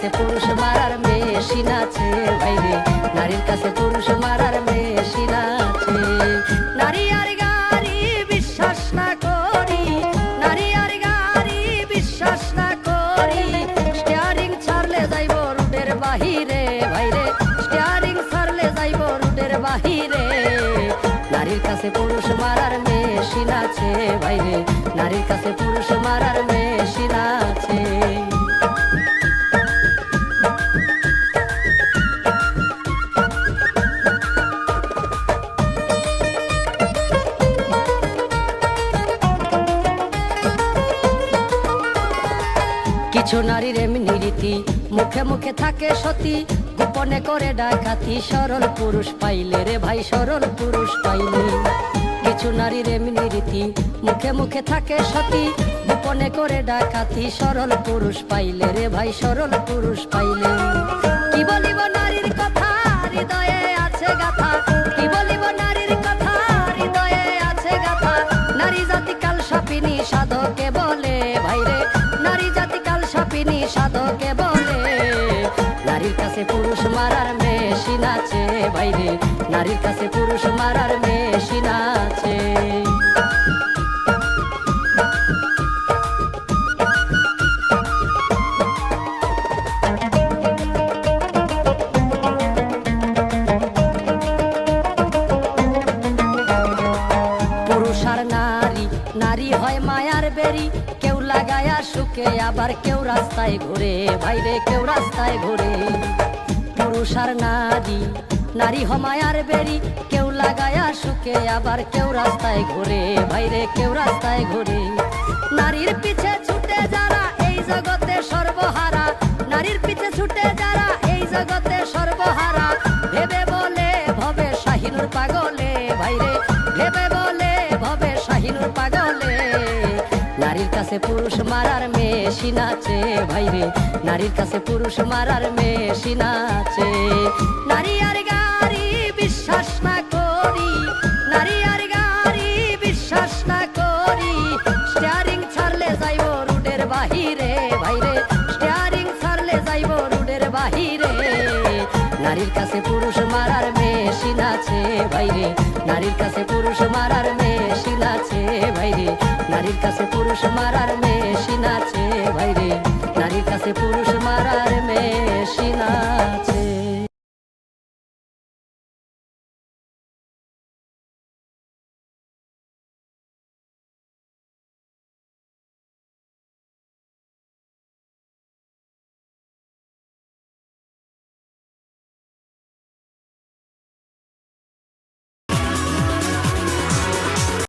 কাছে পুরুষ মারার মেশিন আছে ভাইরে, নারীর কাছে পুরুষ মারার মেশিন আছে। নারী আর গাড়ি বিশ্বাস না করি, নারী আর গাড়ি বিশ্বাস না করি, স্টিয়ারিং ছাড়লে যাইব রুটের বাহিরে ভাইরে, স্টিয়ারিং ছাড়লে যাইব রুটের বাহিরে। নারীর কাছে পুরুষ মারার মেশিন আছে ভাইরে, নারীর কাছে পুরুষ মারার মেশিন আছে। কিছু নারীর এমনি রীতি, মুখে মুখে থাকে সতী, গোপনে করে ডাকাতি, সরল পুরুষ পাইলে রে ভাই, সরল পুরুষ পাইলে। কিছু নারীর এমনি রীতি, মুখে মুখে থাকে সতী, গোপনে করে ডাকাতি, সরল পুরুষ পাইলে রে ভাই, সরল পুরুষ পাইলে। কি বলিব নারীর কথা হৃদয়ে আছে গাথা, কি বলিব নারীর কথা হৃদয়ে আছে গাথা, নারী জাতি কাল সাপিনী সাধকে বলে ভাইরে, নারী জাতি কাল সাপিনী সাধকে বলে। নারীর কাছে পুরুষ মারার মেশিন আছে ভাইরে, নারীর কাছে পুরুষ মারার মেশিন আছে। পুরুষ আর নারী, নারী হয় মায়ার বেরি, কেউ লাগায়া সুখে আবার কেউ রাস্তায় ঘুরে ভাইরে, কেউ রাস্তায় ঘুরে। পুরুষ আর নারী, নারী হয় মায়ার বেরি, কেউ লাগায়া সুখে আবার কেউ রাস্তায় ঘুরে ভাইরে, কেউ রাস্তায় ঘুরে। নারীর পিছে ছুটে যারা এই জগতে সর্বহারা, নারীর পিছে ছুটে যারা এই জগতে সর্বহারা, ভেবে বলে ভবে শাহিনুর পাগলে ভাইরে, ভেবে বলে ভবে শাহিনুর পাগলে। নারীর কাছে পুরুষ মারার মেশিন আছে ভাইরে, নারীর কাছে পুরুষ মারার মেশিন আছে। নারী আর গাড়ি বিশ্বাস না করি, নারী আর গাড়ি বিশ্বাস না করি, স্টিয়ারিং ছাড়লে যাইব রুটের বাহিরে ভাইরে, স্টিয়ারিং ছাড়লে যাইব রুটের বাহিরে। নারীর কাছে পুরুষ মারার মেশিন আছে ভাইরে, নারীর কাছে পুরুষ মারার মেশিন আছে ভাইরে, নারীর কাছে পুরুষ মারার মেশিন আছে ভাইরে, নারীর কাছে পুরুষ মারার মেশিন আছে।